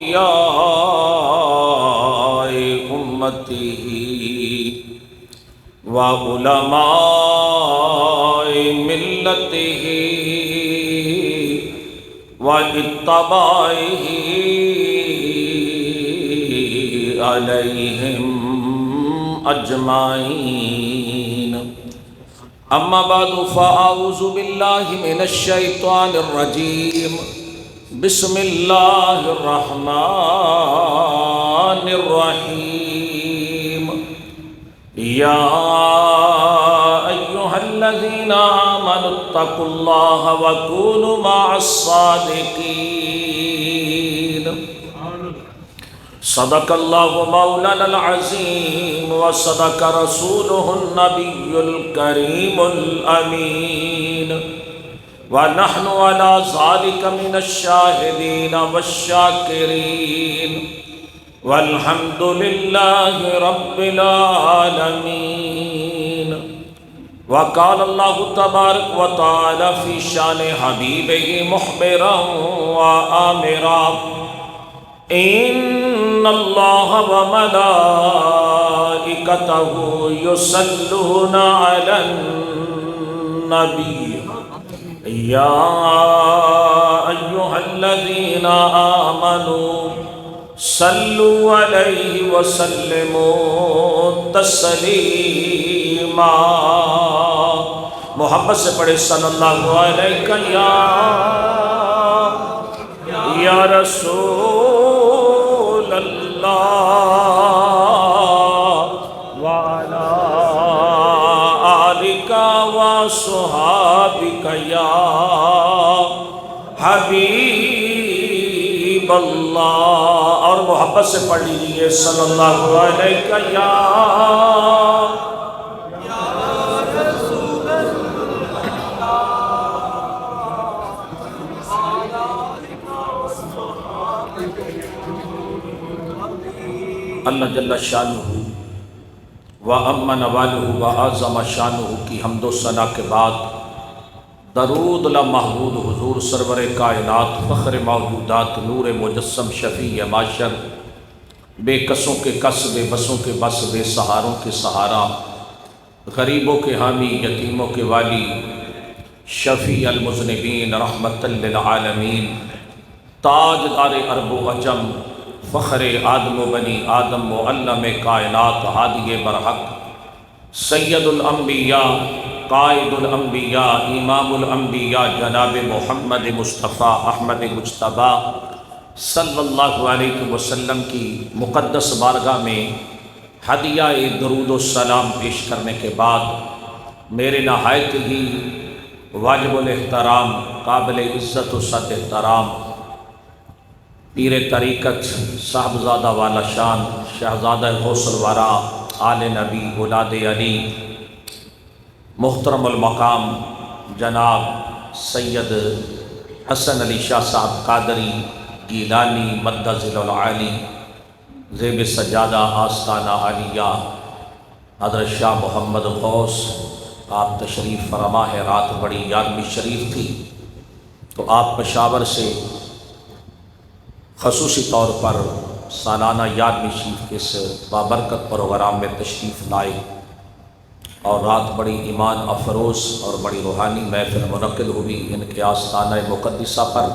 أنبياء أمته وعلماء ملته واتباعه عليهم أجمعين أما بعد فأعوذ بالله من الشيطان الرجيم بسم الله الرحمن الرحيم يا أيها الذين آمنوا اتقوا الله وكونوا مع الصادقين صدق الله مولانا العظيم وصدق رسوله النبي الكريم الأمين ونحن على ذلك من الشاهدين والشاكرين والحمد لله رب العالمين وقال الله تبارك وتعالى في شان حبيبه مخبرا وآمرا إن الله وملائكته يصلون على النبي يا أيها الذين آمنوا صلوا عليه وسلموا تسلیما محبت سے پڑھے صلی اللہ علیہ یا رسول اللہ وعلا آلک وصحابک یا حبیب اللہ، اور محبت سے پڑھ لیجئے صلی اللہ علیہ یا رسول اللہ جل شانہ وَأَمَّنَ وَالُهُ وَأَعْظَمَ شَانُهُ کی حمد و ثنا کے بعد درود لامحمود حضور سرور کائنات فخر موجودات نور مجسم شفیع معاشر بے کسوں کے کس بے بسوں کے بس بے سہاروں کے سہارا غریبوں کے حامی یتیموں کے والی شفیع المذنبین رحمت للعالمین تاجدار عرب و عجم فخر آدم و بنی آدم معلم کائنات ہادی برحق سید الانبیاء قائد الانبیاء امام الانبیاء جناب محمد مصطفیٰ احمد مجتبیٰ صلی اللہ علیہ وسلم کی مقدس بارگاہ میں ہدیہ درود و سلام پیش کرنے کے بعد میرے نہایت ہی واجب الاحترام قابل عزت و صد احترام پیر طریقت صاحبزادہ والا شان شہزادہ غوث الورا آل نبی اولاد علی محترم المقام جناب سید حسن علی شاہ صاحب قادری گیلانی مد ذل العالی زیب سجادہ آستانہ عالیہ حضرت شاہ محمد غوث آپ تشریف فرما ہے۔ رات بڑی یادمی شریف تھی تو آپ پشاور سے خصوصی طور پر سالانہ یادمی شریف کے اس بابرکت پروگرام میں تشریف لائے اور رات بڑی ایمان افروز اور بڑی روحانی محفل منعقد ہوئی ان کے آستانہ مقدسہ پر۔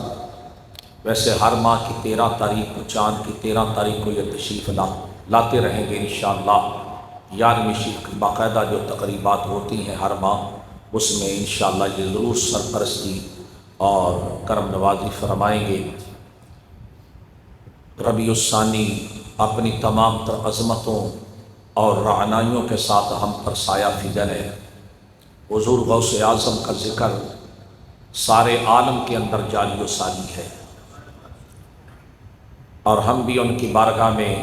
ویسے ہر ماہ کی 13 تاریخ کو چاند کی 13 تاریخ کو یہ تشریف لاتے رہیں گے انشاءاللہ۔ یادمی شریف کی باقاعدہ جو تقریبات ہوتی ہیں ہر ماہ اس میں انشاءاللہ یہ ضرور سرپرستی اور کرم نوازی فرمائیں گے۔ ربیع الثانی اپنی تمام تر عظمتوں اور رعنائیوں کے ساتھ ہم پر سایہ فضل ہے۔ حضور غوث اعظم کا ذکر سارے عالم کے اندر جاری و ساری ہے، اور ہم بھی ان کی بارگاہ میں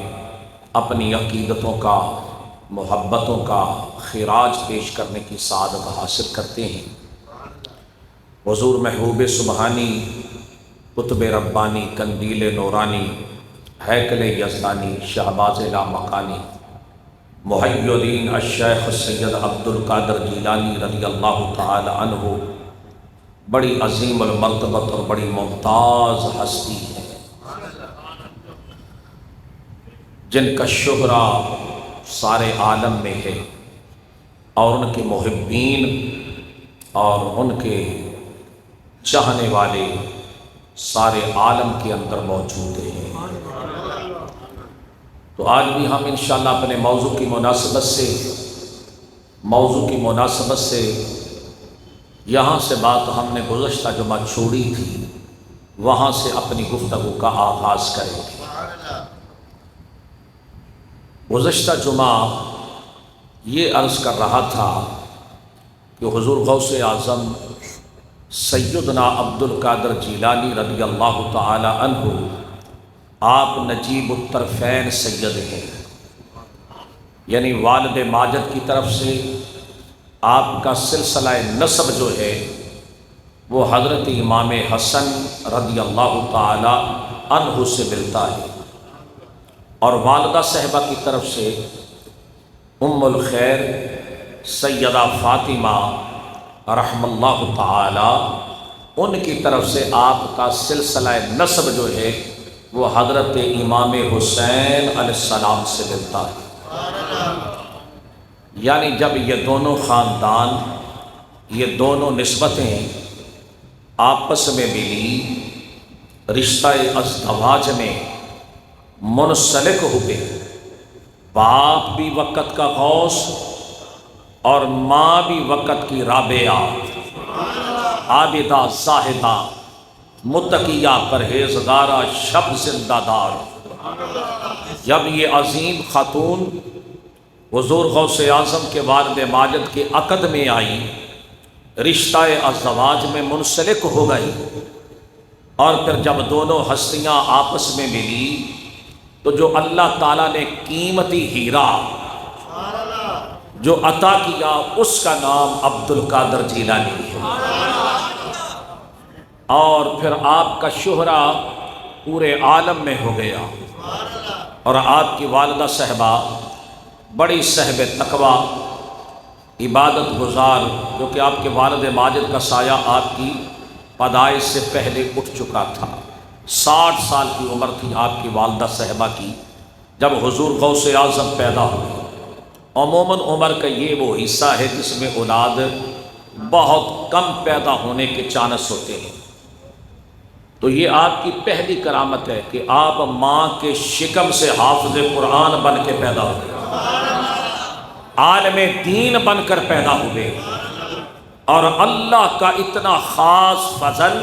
اپنی عقیدتوں کا محبتوں کا خراج پیش کرنے کی سعادت حاصل کرتے ہیں۔ حضور محبوب سبحانی قطب ربانی قندیل نورانی ہیکل یزدانی شہباز لامکانی محی الدین الشیخ سید عبد القادر جیلانی رضی اللہ تعالی عنہ بڑی عظیم المرتبت اور بڑی ممتاز ہستی ہے۔ جن کا شہرہ سارے عالم میں ہے اور ان کے محبین اور ان کے چاہنے والے سارے عالم کے اندر موجود ہیں۔ تو آج بھی ہم انشاءاللہ اپنے موضوع کی مناسبت سے یہاں سے بات ہم نے گزشتہ جمعہ چھوڑی تھی وہاں سے اپنی گفتگو کا آغاز کریں گے۔ گزشتہ جمعہ یہ عرض کر رہا تھا کہ حضور غوث اعظم سیدنا عبد القادر جیلانی رضی اللہ تعالی عنہ آپ نجیب الطرفین سید ہیں، یعنی والد ماجد کی طرف سے آپ کا سلسلہ نسب جو ہے وہ حضرت امام حسن رضی اللہ تعالی عنہ سے ملتا ہے، اور والدہ صاحبہ کی طرف سے ام الخیر سیدہ فاطمہ رحم اللہ تعالی ان کی طرف سے آپ کا سلسلہ نسب جو ہے وہ حضرت امام حسین علیہ السلام سے ملتا ہے۔ یعنی جب یہ دونوں خاندان، یہ دونوں نسبتیں آپس میں ملی، رشتہ ازدواج میں منسلک ہوئے، باپ بھی وقت کا غوث اور ماں بھی وقت کی رابعہ، عابدہ زاہدہ متقیہ پرہیزگارہ شب زندہ دار، جب یہ عظیم خاتون حضور غوث اعظم کے والد ماجد کے عقد میں آئی، رشتہ ازدواج میں منسلک ہو گئی، اور پھر جب دونوں ہستیاں آپس میں ملی تو جو اللہ تعالیٰ نے قیمتی ہیرا جو عطا کیا اس کا نام عبد القادر جیلانی ہے، اور پھر آپ کا شہرہ پورے عالم میں ہو گیا، اور آپ کی والدہ صاحبہ بڑی صاحب تقویٰ عبادت گزار، جو کہ آپ کے والد ماجد کا سایہ آپ کی پیدائش سے پہلے اٹھ چکا تھا، 60 سال کی عمر تھی آپ کی والدہ صاحبہ کی جب حضور غوث اعظم پیدا ہوئے۔ عموماً عمر کا یہ وہ حصہ ہے جس میں اولاد بہت کم پیدا ہونے کے چانس ہوتے ہیں، تو یہ آپ کی پہلی کرامت ہے کہ آپ ماں کے شکم سے حافظ قرآن بن کے پیدا ہوئے، عالم دین بن کر پیدا ہوئے، اور اللہ کا اتنا خاص فضل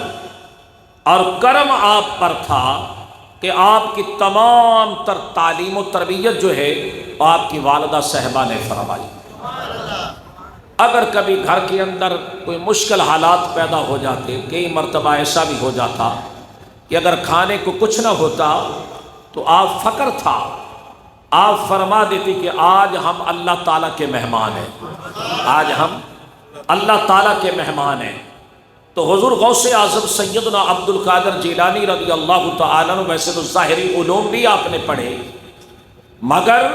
اور کرم آپ پر تھا کہ آپ کی تمام تر تعلیم و تربیت جو ہے آپ کی والدہ صاحبہ نے فرمائی۔ اگر کبھی گھر کے اندر کوئی مشکل حالات پیدا ہو جاتے، کئی مرتبہ ایسا بھی ہو جاتا کہ اگر کھانے کو کچھ نہ ہوتا تو آپ فقر تھا، آپ فرما دیتی کہ آج ہم اللہ تعالیٰ کے مہمان ہیں، آج ہم اللہ تعالیٰ کے مہمان ہیں۔ تو حضور غوث اعظم سیدنا عبد القادر جیلانی رضی اللہ تعالیٰ عنہ، ویسے تو ظاہری علوم بھی آپ نے پڑھے، مگر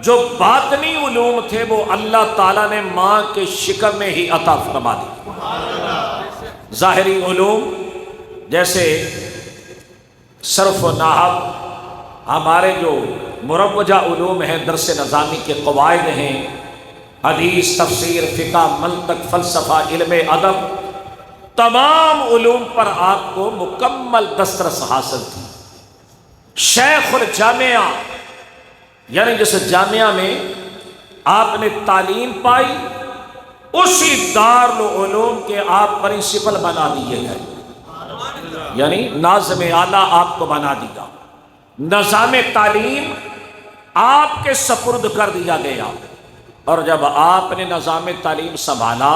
جو باطنی علوم تھے وہ اللہ تعالیٰ نے ماں کے شکم میں ہی عطا فرما دی۔ ظاہری علوم جیسے صرف و نحو، ہمارے جو مروجہ علوم ہیں، درس نظامی کے قواعد ہیں، حدیث، تفسیر، فقہ، منطق، فلسفہ، علم ادب، تمام علوم پر آپ کو مکمل دسترس حاصل تھی۔ شیخ الجامعہ، یعنی جس جامعہ میں آپ نے تعلیم پائی اسی دارالعلوم کے آپ پرنسپل بنا دیے گئے، یعنی ناظم اعلیٰ آپ کو بنا دیا، نظام تعلیم آپ کے سپرد کر دیا گیا، اور جب آپ نے نظام تعلیم سنبھالا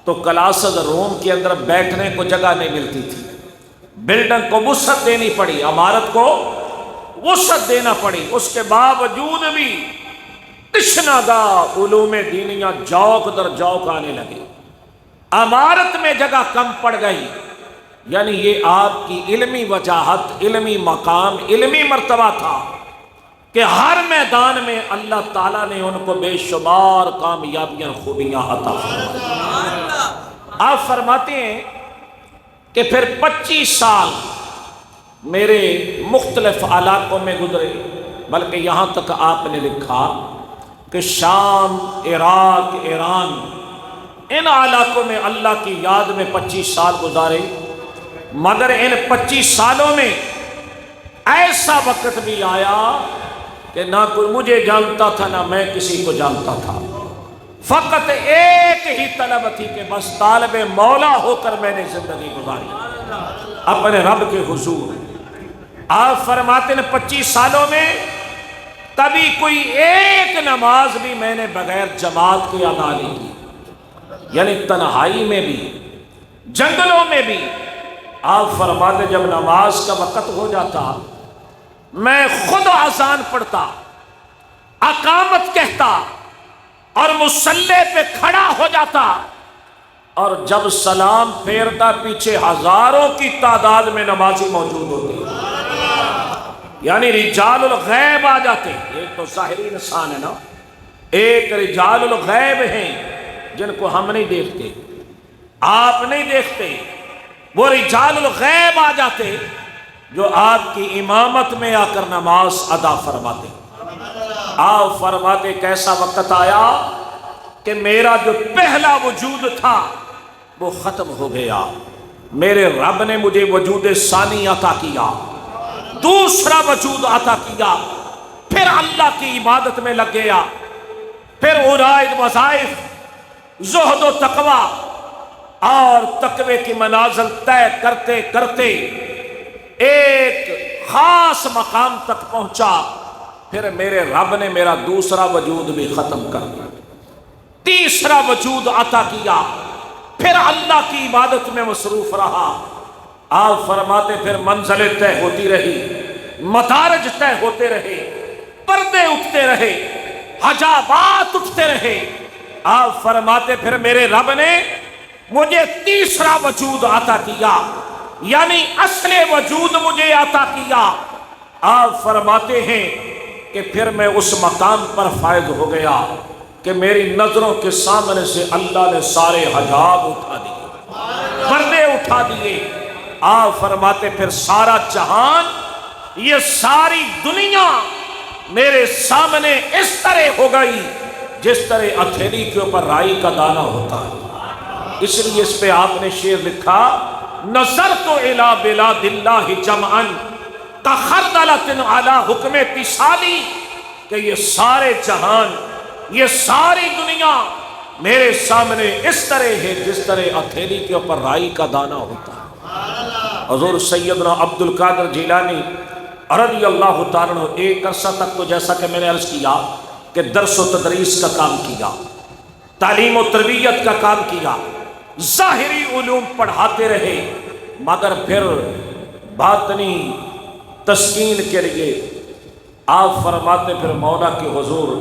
تو کلاسز روم کے اندر بیٹھنے کو جگہ نہیں ملتی تھی، بلڈنگ کو وسعت دینی پڑی، عمارت کو وسعت دینا پڑی، اس کے باوجود بھی تشنگاہ علوم دینیہ جوق در جوق آنے لگے، عمارت میں جگہ کم پڑ گئی۔ یعنی یہ آپ کی علمی وجاہت، علمی مقام، علمی مرتبہ تھا کہ ہر میدان میں اللہ تعالیٰ نے ان کو بے شمار کامیابیاں، خوبیاں عطا فرمائیں۔ آپ فرماتے ہیں کہ پھر 25 سال میرے مختلف علاقوں میں گزرے، بلکہ یہاں تک آپ نے لکھا کہ شام، عراق، ایران، ان علاقوں میں اللہ کی یاد میں 25 سال گزارے، مگر ان 25 سالوں میں ایسا وقت بھی آیا کہ نہ کوئی مجھے جانتا تھا نہ میں کسی کو جانتا تھا، فقط ایک ہی طلب تھی کہ بس طالب مولا ہو کر میں نے زندگی گزاری اپنے رب کے حضور۔ آپ فرماتے ہیں 25 سالوں میں کبھی کوئی ایک نماز بھی میں نے بغیر جماعت کے ادا نہیں کی، یعنی تنہائی میں بھی، جنگلوں میں بھی۔ آپ فرماتے جب نماز کا وقت ہو جاتا میں خود اذان پڑھتا، اقامت کہتا اور مصلی پہ کھڑا ہو جاتا، اور جب سلام پھیرتا پیچھے ہزاروں کی تعداد میں نمازی موجود ہوتے، یعنی رجال الغیب آ جاتے۔ ایک تو ظاہری انسان ہے نا، ایک رجال الغیب ہیں جن کو ہم نہیں دیکھتے، آپ نہیں دیکھتے، وہ رجال الغیب آ جاتے جو آپ کی امامت میں آ کر نماز ادا فرماتے۔ آپ فرماتے کیسا وقت آیا کہ میرا جو پہلا وجود تھا وہ ختم ہو گیا، میرے رب نے مجھے وجود ثانی عطا کیا، دوسرا وجود عطا کیا، پھر اللہ کی عبادت میں لگ گیا، پھر عرائض وظائف، زہد و تقوی اور تقوی کی منازل طے کرتے کرتے ایک خاص مقام تک پہنچا، پھر میرے رب نے میرا دوسرا وجود بھی ختم کر دیا، تیسرا وجود عطا کیا، پھر اللہ کی عبادت میں مصروف رہا۔ آپ فرماتے پھر منزلیں طے ہوتی رہی، مدارج طے ہوتے رہے، پردے اٹھتے رہے، حجابات اٹھتے رہے۔ آپ فرماتے پھر میرے رب نے مجھے تیسرا وجود عطا کیا، یعنی اصل وجود مجھے عطا کیا۔ آپ فرماتے ہیں کہ پھر میں اس مقام پر فائز ہو گیا کہ میری نظروں کے سامنے سے اللہ نے سارے حجاب اٹھا دیے، پردے اٹھا دیے۔ آپ فرماتے پھر سارا جہان، یہ ساری دنیا میرے سامنے اس طرح ہو گئی جس طرح ہتھیلی کے اوپر رائی کا دانہ ہوتا ہے۔ اس لیے اس پہ آپ نے شعر لکھا، نظرت الی بلاد اللہ جمعا کخردلۃ علی حکم اتصالی، کہ یہ سارے جہان، یہ ساری دنیا میرے سامنے اس طرح ہے جس طرح ہتھیلی کے اوپر رائی کا دانہ ہوتا ہے۔ حضور سیدنا عبد القادر جیلانی رضی اللہ تعالیٰ عنہ ایک عرصہ تک تو جیسا کہ میں نے عرض کیا کہ درس و تدریس کا کام کیا، تعلیم و تربیت کا کام کیا، ظاہری علوم پڑھاتے رہے، مگر پھر باطنی تسکین کے لیے آپ فرماتے پھر مولا کے حضور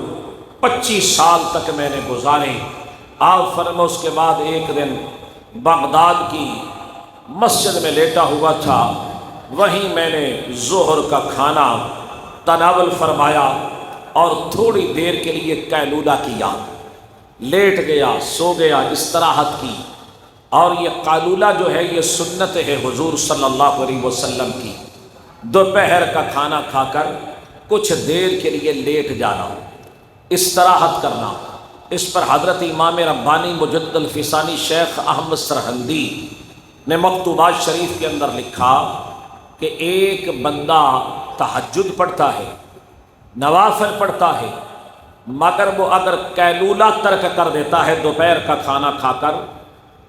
25 سال تک میں نے گزارے۔ آپ فرما اس کے بعد ایک دن بغداد کی مسجد میں لیٹا ہوا تھا، وہیں میں نے ظہر کا کھانا تناول فرمایا اور تھوڑی دیر کے لیے قیلولہ کیا، لیٹ گیا، سو گیا، استراحت کی۔ اور یہ قیلولہ جو ہے یہ سنت ہے حضور صلی اللہ علیہ وسلم کی، دوپہر کا کھانا کھا کر کچھ دیر کے لیے لیٹ جانا، استراحت کرنا۔ اس پر حضرت امام ربانی مجدد الفسانی شیخ احمد سرہندی نے مکتوبات شریف کے اندر لکھا کہ ایک بندہ تہجد پڑھتا ہے، نوافل پڑھتا ہے، مگر وہ اگر قیلولہ ترک کر دیتا ہے دوپہر کا کھانا کھا کر،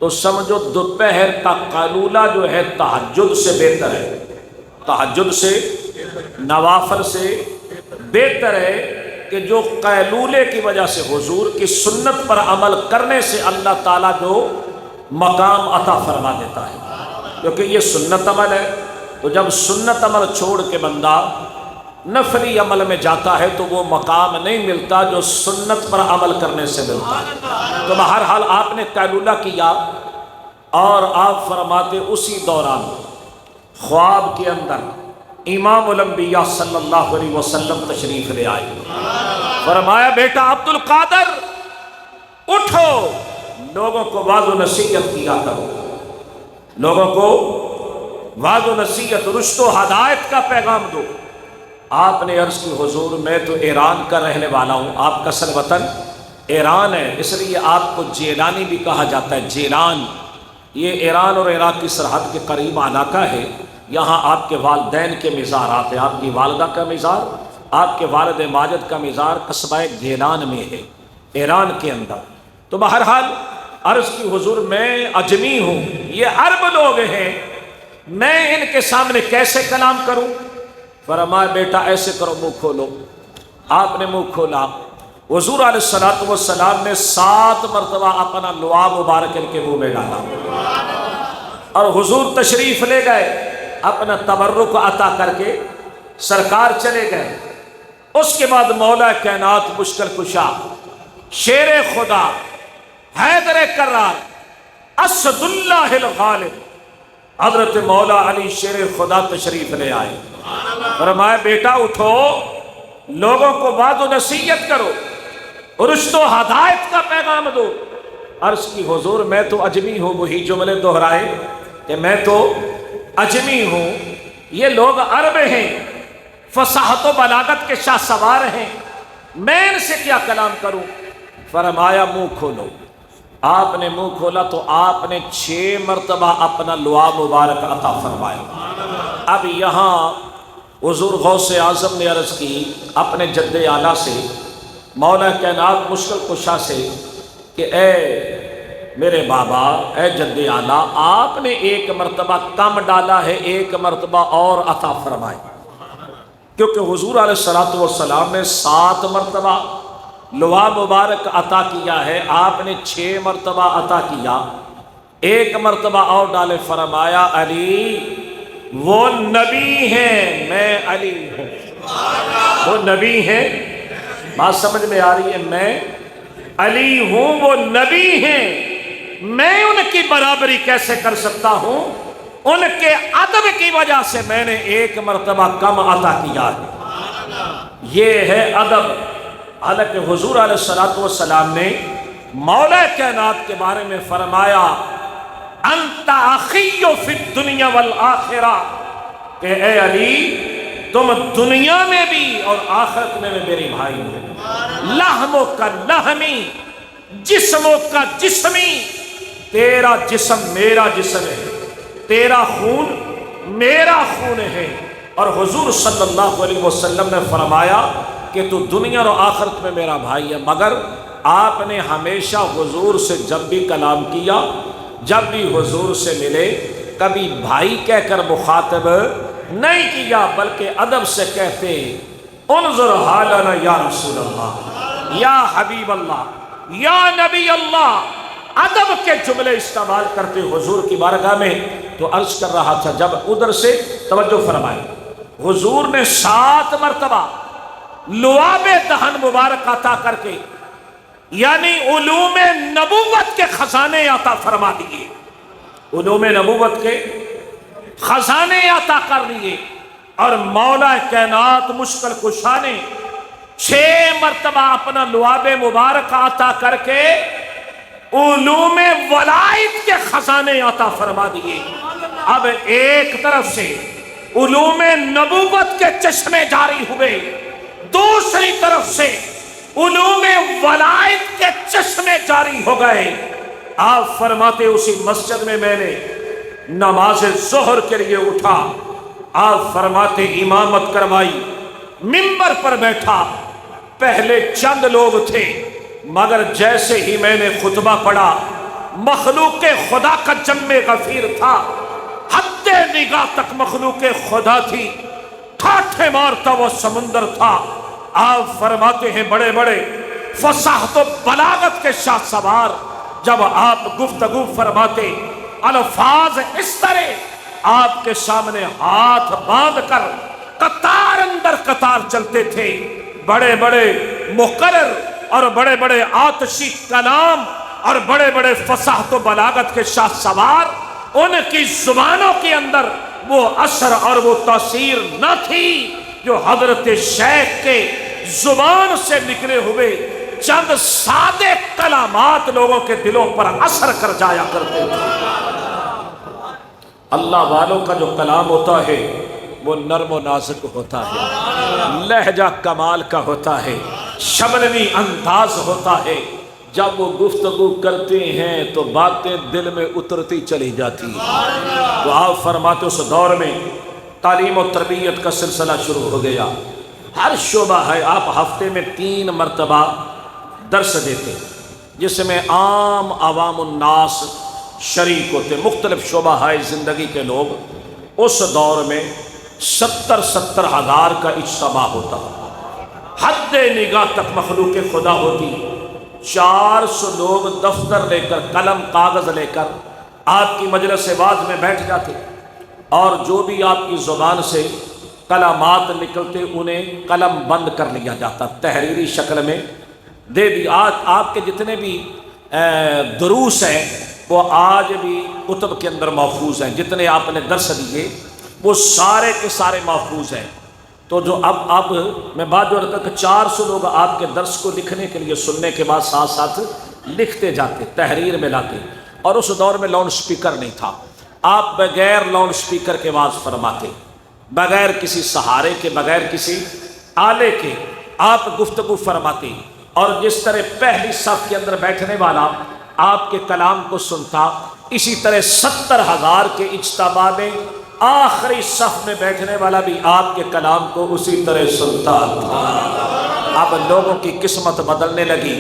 تو سمجھو دوپہر کا قیلولہ جو ہے تہجد سے بہتر ہے، تہجد سے، نوافل سے بہتر ہے، کہ جو قیلولے کی وجہ سے حضور کی سنت پر عمل کرنے سے اللہ تعالیٰ جو مقام عطا فرما دیتا ہے، کیونکہ یہ سنت عمل ہے۔ تو جب سنت عمل چھوڑ کے بندہ نفلی عمل میں جاتا ہے تو وہ مقام نہیں ملتا جو سنت پر عمل کرنے سے ملتا ہے۔ تو بہرحال آپ نے قیلولہ کیا، اور آپ فرماتے اسی دوران خواب کے اندر امام الانبیاء صلی اللہ علیہ وسلم تشریف لے آئے، فرمایا بیٹا عبد القادر اٹھو، لوگوں کو وعظ و نصیحت کیا کرو، لوگوں کو وعظ و نصیحت، رشد و ہدایت کا پیغام دو۔ آپ نے عرض کی حضور میں تو ایران کا رہنے والا ہوں، آپ کا اصل وطن ایران ہے، اس لیے آپ کو جیلانی بھی کہا جاتا ہے۔ جیلان یہ ایران اور عراق کی سرحد کے قریب علاقہ ہے، یہاں آپ کے والدین کے مزارات ہیں، آپ کی والدہ کا مزار، آپ کے والد ماجد کا مزار قصبہ گیلان میں ہے ایران کے اندر۔ تو بہرحال عرض کی حضور میں اجمی ہوں، یہ عرب لوگ ہیں، میں ان کے سامنے کیسے کلام کروں؟ فرمایا بیٹا ایسے کرو، منہ کھولو۔ آپ نے منہ کھولا، حضور علیہ الصلوۃ والسلام نے 7 مرتبہ اپنا لعاب مبارک ان کے منہ میں ڈالا اور حضور تشریف لے گئے، اپنا تبرک عطا کر کے سرکار چلے گئے۔ اس کے بعد مولا کائنات مشکل کشا شیر خدا حیدر کرار اسد اللہ الغالب حضرت مولا علی شیر خدا تشریف لے آئے۔ فرمایا بیٹا اٹھو، لوگوں کو وعظ و نصیحت کرو، رشد و ہدایت کا پیغام دو۔ عرض کی حضور میں تو اجمی ہوں، وہی جملے دہرائے کہ میں تو اجمی ہوں، یہ لوگ عرب ہیں، فصاحت و بلاغت کے شاہ سوار ہیں، میں ان سے کیا کلام کروں؟ فرمایا منہ کھولو۔ آپ نے منہ کھولا تو آپ نے 6 مرتبہ اپنا لعاب مبارک عطا فرمایا۔ اب یہاں حضور غوث اعظم نے عرض کی اپنے جد اعلیٰ سے، مولا کائنات مشکل کشا سے کہ اے میرے بابا، اے جد اعلیٰ، آپ نے 1 مرتبہ کم ڈالا ہے، 1 مرتبہ اور عطا فرمائے، کیونکہ حضور علیہ الصلوۃ والسلام نے 7 مرتبہ لعاب مبارک عطا کیا ہے، آپ نے 6 مرتبہ عطا کیا، 1 مرتبہ اور ڈالے۔ فرمایا علی وہ نبی ہیں، میں علی ہوں۔ وہ نبی ہیں، بات سمجھ میں آ رہی ہے؟ میں علی ہوں، وہ نبی ہیں، میں ان کی برابری کیسے کر سکتا ہوں؟ ان کے ادب کی وجہ سے میں نے 1 مرتبہ کم عطا کیا ہے، یہ ہے ادب۔ حالانکہ حضور علیہ الصلوۃ والسلام نے مولا کائنات کے بارے میں فرمایا انت اخی فی الدنیا والآخرہ، کہ اے علی تم دنیا میں بھی اور آخرت میں میرے بھائی ہو، لحموں کا لحمی، جسموں کا جسمی، تیرا جسم میرا جسم ہے، تیرا خون میرا خون ہے۔ اور حضور صلی اللہ علیہ وسلم نے فرمایا کہ تو دنیا اور آخرت میں میرا بھائی ہے، مگر آپ نے ہمیشہ حضور سے جب بھی کلام کیا، جب بھی حضور سے ملے، کبھی بھائی کہہ کر مخاطب نہیں کیا، بلکہ ادب سے کہتے انظر حالنا یا رسول اللہ، یا حبیب اللہ، یا نبی اللہ، ادب کے جملے استعمال کرتے حضور کی بارگاہ میں۔ تو عرض کر رہا تھا، جب ادھر سے توجہ فرمائے، حضور نے 7 مرتبہ لعاب دہن مبارک عطا کر کے، یعنی علوم نبوت کے خزانے عطا فرما دیے، علوم نبوت کے خزانے عطا کر دیے۔ اور مولا کائنات مشکل کشا نے 6 مرتبہ اپنا لعاب مبارک عطا کر کے علوم ولایت کے خزانے عطا فرما دیے۔ اب ایک طرف سے علوم نبوت کے چشمے جاری ہوئے، دوسری طرف سے علوم ولایت کے چشمے جاری ہو گئے۔ آپ فرماتے اسی مسجد میں میں نے نماز ظہر کے لیے اٹھا، آپ فرماتے امامت کروائی، منبر پر بیٹھا، پہلے چند لوگ تھے، مگر جیسے ہی میں نے خطبہ پڑھا، مخلوق خدا کا جم غفیر تھا، حد نگاہ تک مخلوق خدا تھی، ٹھاٹھے مارتا وہ سمندر تھا۔ آپ فرماتے ہیں بڑے بڑے فصاحت و بلاغت کے شاہ سوار، جب آپ گفتگو فرماتے، الفاظ اس طرح آپ کے سامنے ہاتھ باندھ کر قطار اندر قطار چلتے تھے، بڑے بڑے مقرر اور بڑے بڑے آتشی کلام اور بڑے بڑے فصاحت و بلاغت کے شاہ سوار، ان کی زبانوں کے اندر وہ اثر اور وہ تاثیر نہ تھی جو حضرت شیخ کے زبان سے نکلے ہوئے چند سادے کلامات لوگوں کے دلوں پر اثر کر جایا کرتے تھے۔ اللہ والوں کا جو کلام ہوتا ہے وہ نرم و نازک ہوتا ہے، لہجہ کمال کا ہوتا ہے، شبنمی انداز ہوتا ہے۔ جب وہ گفتگو کرتے ہیں تو باتیں دل میں اترتی چلی جاتی ہیں۔ تو آپ فرماتے اس دور میں تعلیم و تربیت کا سلسلہ شروع ہو گیا، ہر شعبہ ہے، آپ ہفتے میں 3 مرتبہ درس دیتے جس میں عام عوام الناس شریک ہوتے، مختلف شعبہ ہے زندگی کے لوگ۔ اس دور میں 70 ہزار کا اجتماع ہوتا، حد نگاہ تک مخلوق خدا ہوتی، 400 لوگ دفتر لے کر قلم کاغذ لے کر آپ کی مجلس واعظ میں بیٹھ جاتے، اور جو بھی آپ کی زبان سے کلمات نکلتے انہیں قلم بند کر لیا جاتا، تحریری شکل میں دے دی۔ آج آپ کے جتنے بھی دروس ہیں وہ آج بھی کتب کے اندر محفوظ ہیں، جتنے آپ نے درس دیے وہ سارے کے سارے محفوظ ہیں۔ تو جو اب میں بات جو رہتا کہ 400 لوگ آپ کے درس کو لکھنے کے لیے سننے کے بعد ساتھ ساتھ لکھتے جاتے، تحریر میں لاتے، اور اس دور میں لاؤڈ سپیکر نہیں تھا، آپ بغیر لاؤڈ سپیکر کے واعظ فرماتے، بغیر کسی سہارے کے، بغیر کسی آلے کے آپ گفتگو فرماتے، اور جس طرح پہلی صف کے اندر بیٹھنے والا آپ کے کلام کو سنتا، اسی طرح 70 ہزار کے اجتماع میں آخری صف میں بیٹھنے والا بھی آپ کے کلام کو اسی طرح سنتا تھا۔ اب لوگوں کی قسمت بدلنے لگی،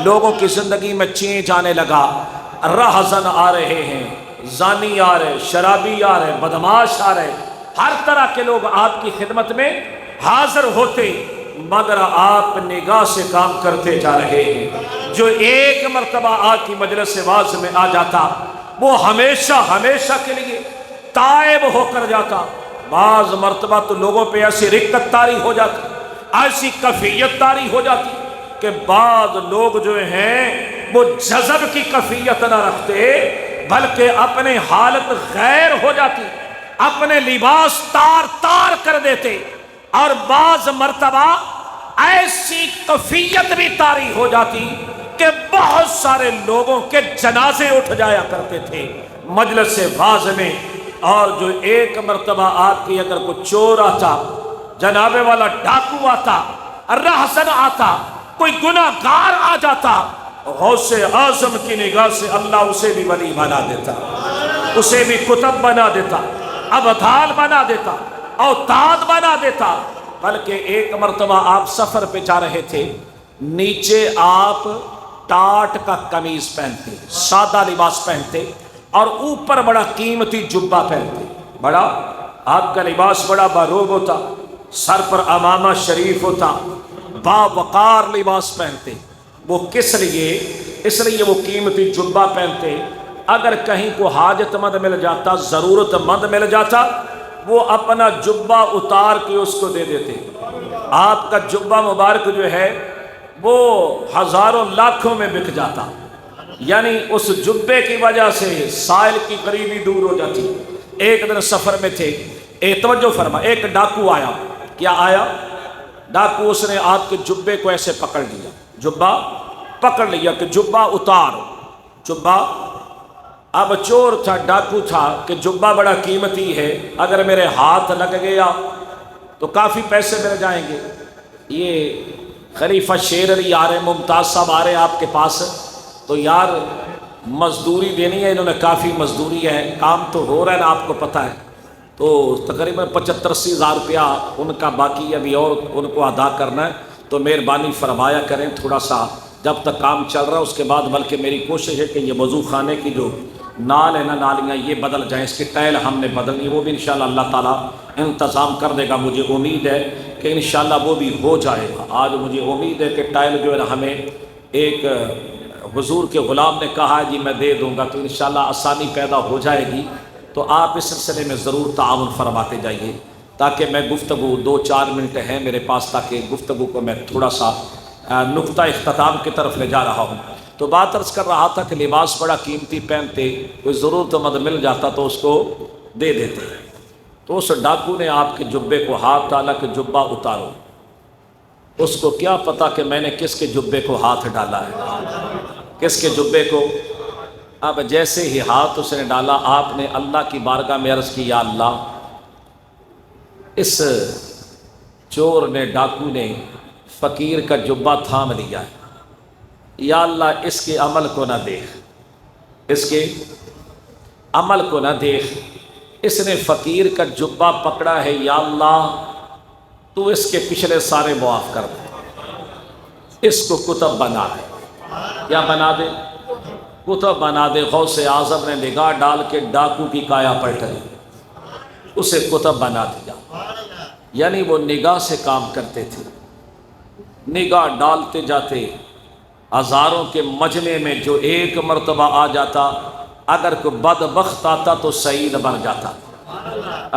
لوگوں کی زندگی میں چینج آنے لگا، رہزن آ رہے ہیں، زانی آ رہے، شرابی آ رہے، بدماش آ رہے، ہر طرح کے لوگ آپ کی خدمت میں حاضر ہوتے، مگر آپ نگاہ سے کام کرتے جا رہے ہیں۔ جو ایک مرتبہ آپ کی مجلس واعظ میں آ جاتا وہ ہمیشہ ہمیشہ کے لیے تائب ہو کر جاتا۔ بعض مرتبہ تو لوگوں پہ ایسی رقت طاری ہو جاتی، ایسی کیفیت طاری ہو جاتی کہ بعض لوگ جو ہیں وہ جذب کی کیفیت نہ رکھتے بلکہ اپنے حالت غیر ہو جاتی، اپنے لباس تار تار کر دیتے، اور بعض مرتبہ ایسی کیفیت بھی طاری ہو جاتی کہ بہت سارے لوگوں کے جنازے اٹھ جایا کرتے تھے مجلس واعظ میں۔ اور جو ایک مرتبہ آپ کی اگر کوئی چور آتا، جنابے والا ڈاکو آتا، رہزن آتا، کوئی گناہگار آ جاتا، غوث اعظم کی نگاہ سے اللہ اسے بھی ولی بنا دیتا، اسے بھی کتب بنا دیتا، ابدال بنا دیتا، اوتاد بنا دیتا۔ بلکہ ایک مرتبہ آپ سفر پہ جا رہے تھے، نیچے آپ ٹاٹ کا قمیض پہنتے، سادہ لباس پہنتے، اور اوپر بڑا قیمتی جبہ پہنتے، بڑا آپ کا لباس بڑا باروب ہوتا، سر پر عمامہ شریف ہوتا، باوقار لباس پہنتے۔ وہ کس لیے؟ اس لیے وہ قیمتی جبہ پہنتے، اگر کہیں کو حاجت مند مل جاتا، ضرورت مند مل جاتا، وہ اپنا جبہ اتار کے اس کو دے دیتے۔ آپ کا جبہ مبارک جو ہے وہ ہزاروں لاکھوں میں بک جاتا، یعنی اس جبے کی وجہ سے سائل کی غریبی دور ہو جاتی۔ ایک دن سفر میں تھے، توجہ فرما، ایک ڈاکو آیا، کیا آیا؟ ڈاکو، اس نے آپ کے جبے کو ایسے پکڑ لیا، جبہ پکڑ لیا کہ جبہ اتار، جبہ۔ اب چور تھا، ڈاکو تھا کہ جبہ بڑا قیمتی ہے، اگر میرے ہاتھ لگ گیا تو کافی پیسے مل جائیں گے۔ یہ خلیفہ شیر علی آ رہے، ممتاز صاحب آ رہے آپ کے پاس، تو یار مزدوری دینی ہے، انہوں نے کافی مزدوری ہے، کام تو ہو رہا ہے نا، آپ کو پتہ ہے، تو تقریباً 75-80 ہزار روپیہ ان کا باقی ابھی اور ان کو ادا کرنا ہے، تو مہربانی فرمایا کریں تھوڑا سا، جب تک کام چل رہا ہے اس کے بعد، بلکہ میری کوشش ہے کہ یہ وضو خانے کی جو نال ہے نا، نالیاں یہ بدل جائیں، اس کی ٹائل ہم نے بدلنی، وہ بھی انشاءاللہ اللہ تعالیٰ انتظام کر دے گا۔ مجھے امید ہے کہ انشاءاللہ وہ بھی ہو جائے گا۔ آج مجھے امید ہے کہ ٹائل جو ہے نا ہمیں ایک حضور کے غلام نے کہا ہے جی میں دے دوں گا، تو انشاءاللہ آسانی پیدا ہو جائے گی۔ تو آپ اس سلسلے میں ضرور تعاون فرماتے جائیے، تاکہ میں گفتگو 2-4 منٹ ہیں میرے پاس، تاکہ گفتگو کو میں تھوڑا سا نقطہ اختتام کی طرف لے جا رہا ہوں۔ تو بات عرض کر رہا تھا کہ لباس بڑا قیمتی پہنتے، کوئی ضرورت مند مل جاتا تو اس کو دے دیتے۔ تو اس ڈاکو نے آپ کے جبے کو ہاتھ ڈالا کہ جبہ اتارو، اس کو کیا پتا کہ میں نے کس کے جبے کو ہاتھ ڈالا ہے، کس کے جبے کو۔ اب جیسے ہی ہاتھ اس نے ڈالا، آپ نے اللہ کی بارگاہ میں عرض کی، یا اللہ اس چور نے، ڈاکو نے فقیر کا جبہ تھام لیا ہے، یا اللہ اس کے عمل کو نہ دیکھ، اس کے عمل کو نہ دیکھ، اس نے فقیر کا جبہ پکڑا ہے، یا اللہ تو اس کے پچھلے سارے معاف کر دے، اس کو کتب بنا دے۔ کیا بنا دے؟ کتب بنا دے۔ غوث اعظم نے نگاہ ڈال کے ڈاکو کی کایا پلٹ لی، اسے کتب بنا دیا۔ یعنی وہ نگاہ سے کام کرتے تھے، نگاہ ڈالتے جاتے، ہزاروں کے مجمع میں جو ایک مرتبہ آ جاتا، اگر کوئی بدبخت آتا تو سعید بن جاتا،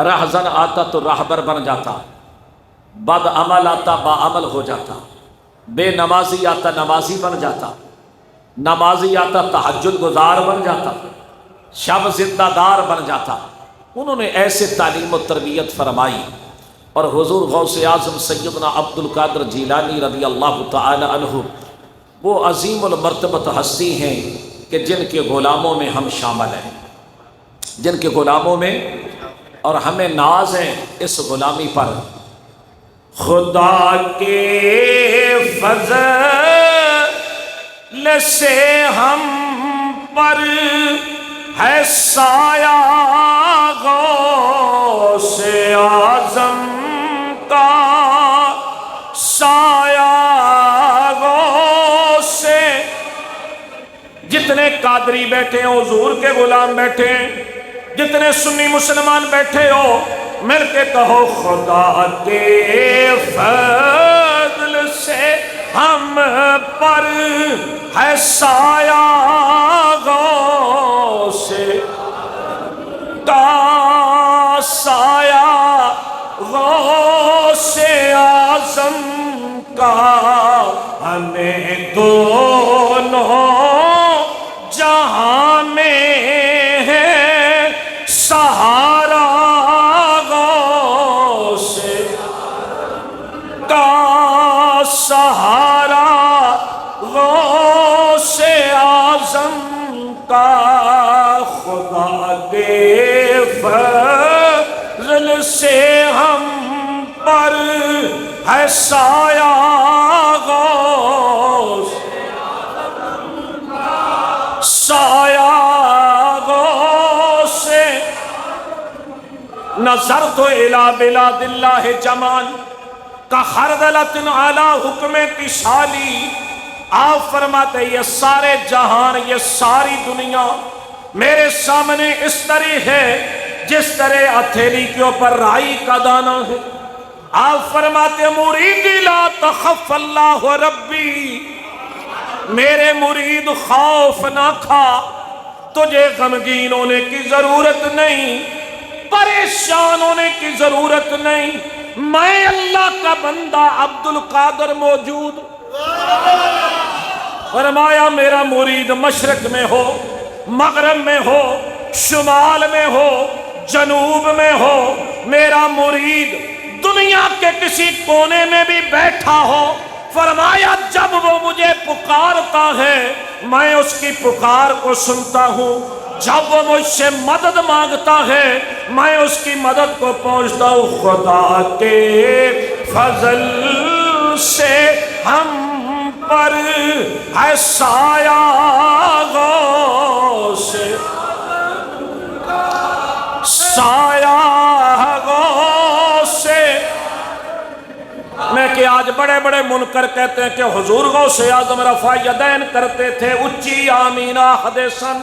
رہزن آتا تو راہبر بن جاتا، بد عمل آتا باعمل ہو جاتا، بے نمازی آتا نمازی بن جاتا، نمازی آتا تہجد گزار بن جاتا، شب زندہ دار بن جاتا۔ انہوں نے ایسے تعلیم و تربیت فرمائی، اور حضور غوث اعظم سیدنا عبد القادر جیلانی رضی اللہ تعالی عنہ وہ عظیم المرتبت ہستی ہیں کہ جن کے غلاموں میں ہم شامل ہیں، جن کے غلاموں میں، اور ہمیں ناز ہے اس غلامی پر۔ خدا کے فضل سے ہم پر ہے سایہ غوث اعظم کا، سایہ غوث۔ جتنے قادری بیٹھے ہو، حضور کے غلام بیٹھے ہیں، جتنے سنی مسلمان بیٹھے ہو، مل کے کہو خدا کے فضل سے ہم پر ہے سایہ غوث کا، سایہ غوث اعظم کا، ہمیں دونوں جہاں میں ہے سہارا غوث کا، سہارا غوث اعظم کا۔ خدا کے فضل سے ہم پر ہے سایہ غوث، سایہ غوث۔ نظرت الی بلاد اللہ جمان کخردلۃ علی حکم تشالی۔ آپ فرماتے یہ سارے جہان، یہ ساری دنیا میرے سامنے اس طرح ہے جس طرح ہتھیلی کے اوپر رائی کا دانہ ہے۔ آپ فرماتے مریدی لا تخف اللہ ربی، میرے مرید خوف نہ کھا، تجھے غمگین ہونے کی ضرورت نہیں، پریشان ہونے کی ضرورت نہیں، میں اللہ کا بندہ عبد القادر موجود۔ فرمایا میرا مرید مشرق میں ہو، مغرب میں ہو، شمال میں ہو، جنوب میں ہو، میرا مرید دنیا کے کسی کونے میں بھی بیٹھا ہو، فرمایا جب وہ مجھے پکارتا ہے میں اس کی پکار کو سنتا ہوں، جب وہ مجھ سے مدد مانگتا ہے میں اس کی مدد کو پہنچتا ہوں۔ خدا کے فضل سے ہم پر ہے سایہ غوث، سایہ غوث۔ میں کہ آج بڑے بڑے منکر کہتے ہیں کہ حضور غوث اعظم رفع یدین کرتے تھے، اچھی آمین حدیثاً۔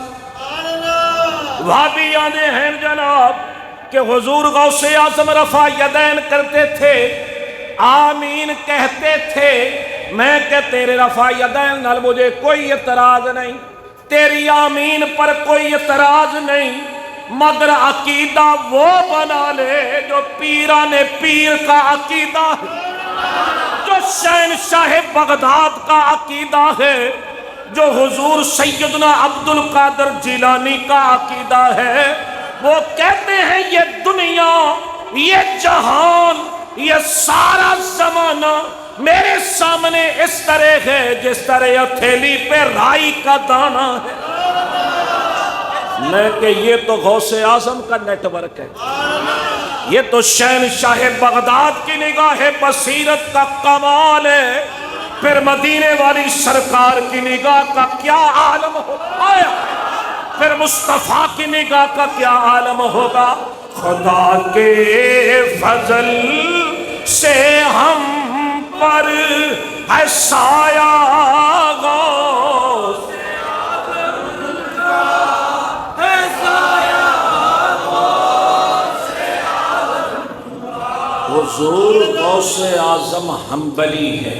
وہابی آنے ہیں جناب کہ حضور غوث اعظم رفع یدین کرتے تھے، آمین کہتے تھے۔ میں کہ تیرے رفع یدین نال مجھے کوئی اعتراض نہیں، تیری آمین پر کوئی اعتراض نہیں، مگر عقیدہ وہ بنا لے جو پیران پیر کا عقیدہ ہے، جو شہنشاہ بغداد کا عقیدہ ہے، جو حضور سیدنا عبد القادر جیلانی کا عقیدہ ہے۔ وہ کہتے ہیں یہ دنیا، یہ جہان، یہ سارا زمانہ میرے سامنے اس طرح ہے جس طرح ہتھیلی پہ رائی کا دانہ ہے۔ میں کہ یہ تو غوث اعظم کا نیٹ ورک ہے۔ یہ تو شہنشاہ بغداد کی نگاہ بصیرت کا کمال ہے، پھر مدینے والی سرکار کی نگاہ کا کیا عالم ہوگا، پھر مصطفیٰ کی نگاہ کا کیا عالم ہوگا۔ خدا کے فضل سے ہم پر ہے سایہ غوث، حضور غوث اعظم حنبلی ہے۔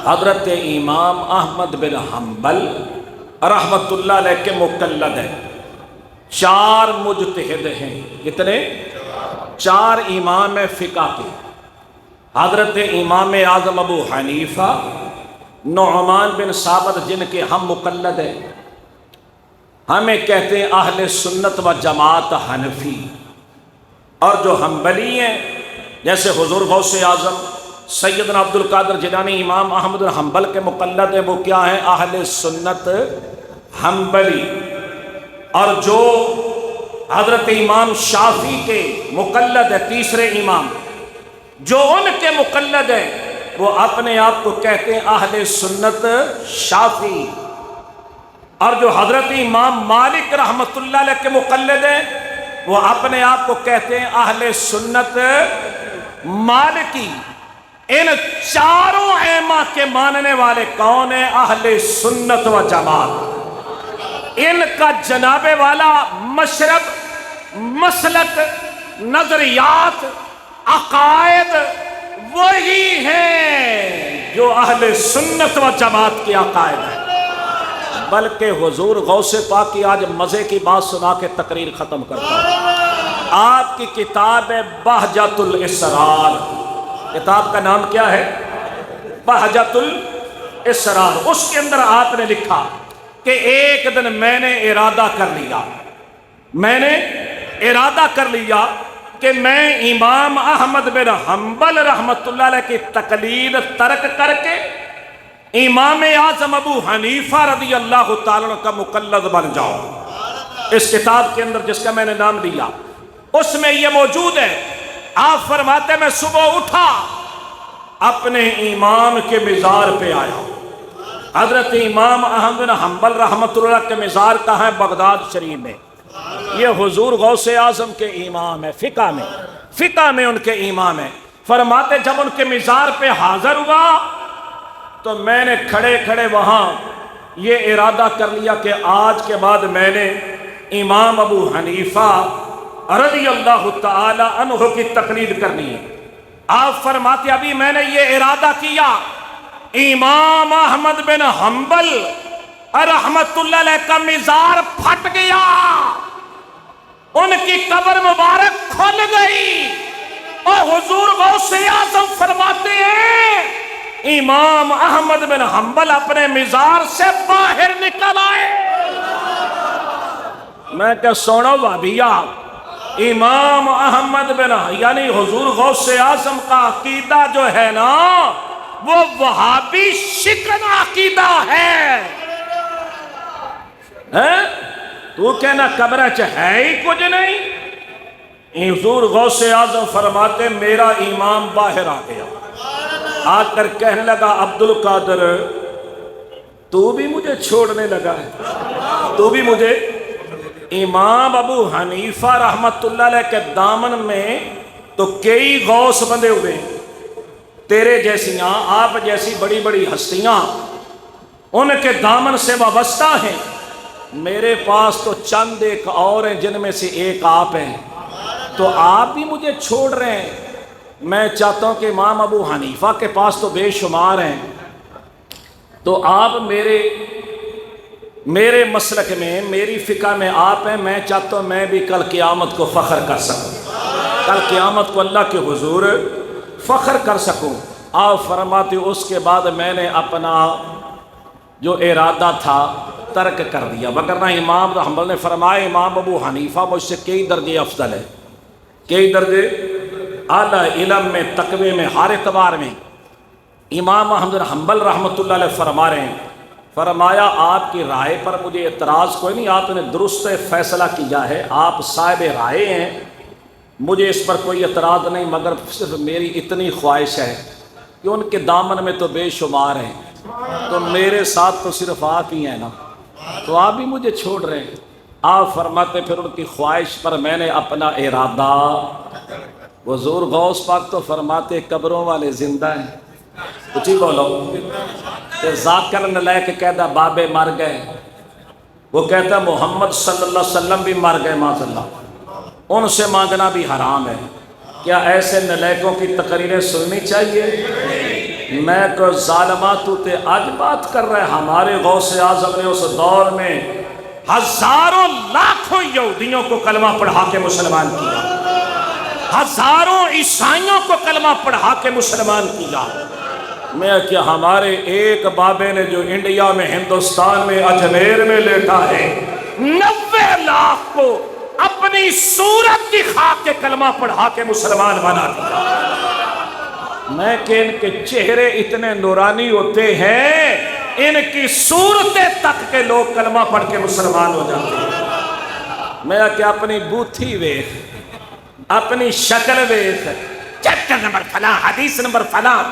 حضرت امام احمد بن حنبل رحمت اللہ علیہ کے مقلد ہیں، 4 مجتہد ہیں۔ کتنے؟ 4 امام فقہ کے، حضرت امام اعظم ابو حنیفہ، نعمان بن ثابت جن کے ہم مقلد ہیں، ہمیں کہتے ہیں اہل سنت و جماعت حنفی، اور جو حنبلی ہیں جیسے حضور غوث اعظم سیدنا عبد القادر جیلانی امام احمد بن حنبل کے مقلد ہیں، وہ کیا ہیں؟ اہل سنت حنبلی۔ اور جو حضرت امام شافعی کے مقلد ہے، تیسرے امام، جو ان کے مقلد ہیں وہ اپنے آپ کو کہتے ہیں اہل سنت شافعی۔ اور جو حضرت امام مالک رحمت اللہ علیہ کے مقلد ہیں وہ اپنے آپ کو کہتے ہیں اہل سنت مالکی۔ ان 4 ائمہ کے ماننے والے کون ہیں؟ اہل سنت و جماعت۔ ان کا جناب والا مشرب، مسلک، نظریات، عقائد وہی ہیں جو اہل سنت و جماعت کے عقائد ہیں۔ بلکہ حضور غوث پاک کی آج مزے کی بات سنا کے تقریر ختم کرتا ہوں۔ آپ کی کتاب ہے بہجت الاسرار، کتاب کا نام کیا ہے؟ بہجت الاسرار۔ اس کے اندر آپ نے لکھا کہ ایک دن میں نے ارادہ کر لیا کہ میں امام احمد بن حنبل رحمت اللہ علیہ کی تقلید ترک کر کے امام اعظم ابو حنیفہ رضی اللہ تعالیٰ کا مقلد بن جاؤں۔ اس کتاب کے اندر جس کا میں نے نام دیا اس میں یہ موجود ہے۔ آپ فرماتے میں صبح اٹھا، اپنے امام کے مزار پہ آیا۔ حضرت امام احمد بن حنبل رحمت اللہ کے مزار کہاں ہے؟ بغداد شریف میں۔ یہ حضور غوث اعظم کے امام ہے، فقہ میں ان کے امام ہیں۔ فرماتے جب ان کے مزار پہ حاضر ہوا تو میں نے کھڑے کھڑے وہاں یہ ارادہ کر لیا کہ آج کے بعد میں نے امام ابو حنیفہ رضی اللہ تعالی عنہ کی تقلید کرنی ہے۔ آپ فرماتے ابھی میں نے یہ ارادہ کیا، امام احمد بن حنبل رحمت اللہ علیہ کا مزار پھٹ گیا، ان کی قبر مبارک کھل گئی، اور حضور غوث اعظم فرماتے ہیں امام احمد بن حنبل اپنے مزار سے باہر نکل آئے۔ میں کہ سنو بھابیا، امام احمد بن یعنی حضور غوث اعظم کا عقیدہ جو ہے نا وہ وہابی شکن عقیدہ ہے۔ تو کہنا قبر چ ہے ہی کچھ نہیں۔ حضور غوث اعظم فرماتے میرا امام باہر آ گیا، آ کر کہنے لگا عبد القادر تو بھی مجھے چھوڑنے لگا ہے، تو بھی مجھے۔ امام ابو حنیفہ رحمت اللہ علیہ کے دامن میں تو کئی غوث بندے ہوئے ہیں، تیرے جیسیاں آپ جیسی بڑی بڑی ہستیاں ان کے دامن سے وابستہ ہیں، میرے پاس تو چند ایک اور ہیں جن میں سے ایک آپ ہیں، تو آپ بھی مجھے چھوڑ رہے ہیں۔ میں چاہتا ہوں کہ امام ابو حنیفہ کے پاس تو بے شمار ہیں، تو آپ میرے مسلک میں، میری فقہ میں آپ ہیں، میں چاہتا ہوں میں بھی کل قیامت کو فخر کر سکوں، کل قیامت کو اللہ کے حضور فخر کر سکوں۔ آپ فرماتے اس کے بعد میں نے اپنا جو ارادہ تھا ترک کر دیا، وگرنہ امام حنبل نے فرمایا امام ابو حنیفہ مجھ سے کئی درجے افضل ہے، کئی درجے اعلیٰ علم میں، تقوی میں، ہر اعتبار میں۔ امام احمد بن حنبل رحمۃ اللہ علیہ فرما رہے ہیں، فرمایا آپ کی رائے پر مجھے اعتراض کوئی نہیں، آپ نے درست فیصلہ کیا ہے، آپ صاحب رائے ہیں، مجھے اس پر کوئی اعتراض نہیں، مگر صرف میری اتنی خواہش ہے کہ ان کے دامن میں تو بے شمار ہیں، تو میرے ساتھ تو صرف آپ ہی ہیں نا، تو آپ بھی مجھے چھوڑ رہے ہیں۔ آپ فرماتے پھر ان کی خواہش پر میں نے اپنا ارادہ، حضور غوث پاک تو فرماتے قبروں والے زندہ ہیں، کچھ ہی بولو کہ ذاکر نلائک کہتا بابے مر گئے، وہ کہتا محمد صلی اللہ علیہ وسلم بھی مر گئے معاذ اللہ، ان سے مانگنا بھی حرام ہے۔ کیا ایسے نلائکوں کی تقریریں سننی چاہیے؟ میں کو ظالمات تو تے آج بات کر رہے، ہمارے غوث اعظم نے اس دور میں ہزاروں لاکھوں یہودیوں کو کلمہ پڑھا کے مسلمان کیا، ہزاروں عیسائیوں کو کلمہ پڑھا کے مسلمان کیا۔ میں کیا ہمارے ایک بابے نے جو انڈیا میں، ہندوستان میں، اجمیر میں لیٹا ہے، 90 لاکھ کو اپنی صورت کی خاک کے کلمہ پڑھا کے مسلمان بنا دیا۔ میں کہ ان کے چہرے اتنے نورانی ہوتے ہیں، ان کی صورتیں تک کے لوگ کلمہ پڑھ کے مسلمان ہو جاتے ہیں۔ میں کہ اپنی بوتھی ویکھ، اپنی شکل ویکھ، چیپٹر نمبر فلاں، حدیث نمبر فلاں،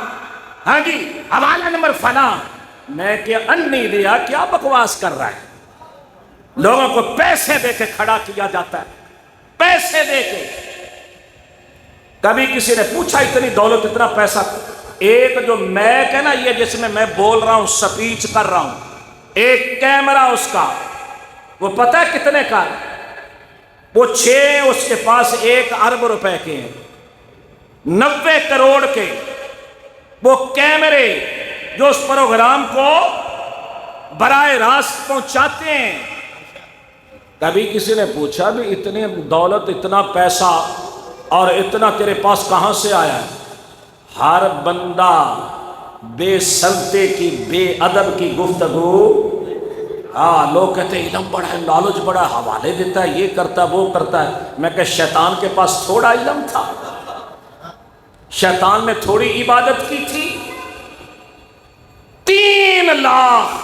ہاں جی حوالہ نمبر فلاں، میں کہ انی دیا کیا بکواس کر رہا ہے؟ لوگوں کو پیسے دے کے کھڑا کیا جاتا ہے، پیسے دے کے۔ کبھی کسی نے پوچھا اتنی دولت، اتنا پیسہ، ایک جو میک ہے نا، یہ جس میں میں بول رہا ہوں، سپیچ کر رہا ہوں، ایک کیمرہ اس کا، وہ پتہ ہے کتنے کا ہے؟ وہ 6 اس کے پاس 1 ارب روپے کے ہیں، 90 کروڑ کے وہ کیمرے جو اس پروگرام کو براہ راست پہنچاتے ہیں۔ کبھی کسی نے پوچھا بھی اتنی دولت، اتنا پیسہ اور اتنا تیرے پاس کہاں سے آیا ہے؟ ہر بندہ بے سلطے کی، بے ادب کی گفتگو، لوگ کہتے ہیں علم بڑا ہے، نالج بڑا ہے، حوالے دیتا ہے، یہ کرتا ہے، وہ کرتا ہے۔ میں کہ شیطان کے پاس تھوڑا علم تھا؟ شیطان نے تھوڑی عبادت کی تھی؟ 3 لاکھ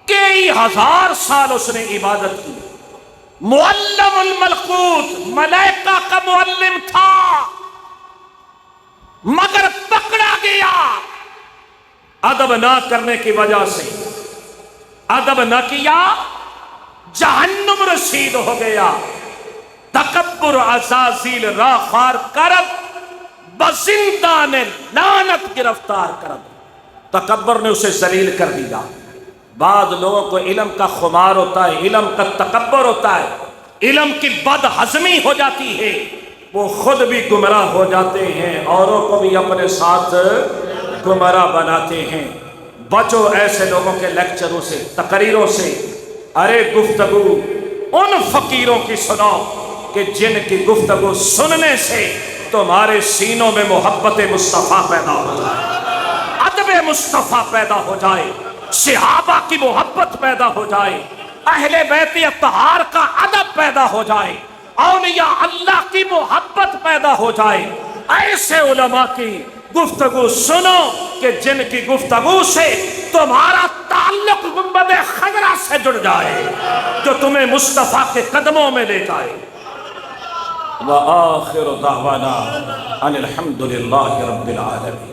کئی ہزار سال اس نے عبادت کی۔ معلم الملکوت، ملائکہ کا معلم تھا، مگر پکڑا گیا ادب نہ کرنے کی وجہ سے، ادب نہ کیا، جہنم رسید ہو گیا۔ تکبر عزازیل را خار کرد، بزندان لعنت گرفتار کرد۔ تکبر نے اسے ذلیل کر دیا۔ بعض لوگوں کو علم کا خمار ہوتا ہے، علم کا تکبر ہوتا ہے، علم کی بد ہضمی ہو جاتی ہے، وہ خود بھی گمراہ ہو جاتے ہیں، اوروں کو بھی اپنے ساتھ گمراہ بناتے ہیں۔ بچو ایسے لوگوں کے لیکچروں سے، تقریروں سے۔ ارے گفتگو ان فقیروں کی سنو کہ جن کی گفتگو سننے سے تمہارے سینوں میں محبت مصطفیٰ پیدا ہو جائے، ادب مصطفیٰ پیدا ہو جائے، صحابہ کی محبت پیدا ہو جائے، اہل بیت اطہار کا ادب پیدا ہو جائے، اولیاء اللہ کی محبت پیدا ہو جائے۔ ایسے علماء کی گفتگو سنو کہ جن کی گفتگو سے تمہارا تعلق گنبد خضرا سے جڑ جائے، جو تمہیں مصطفیٰ کے قدموں میں لے جائے۔ وآخر دعوانا ان الحمد للہ رب العالمین۔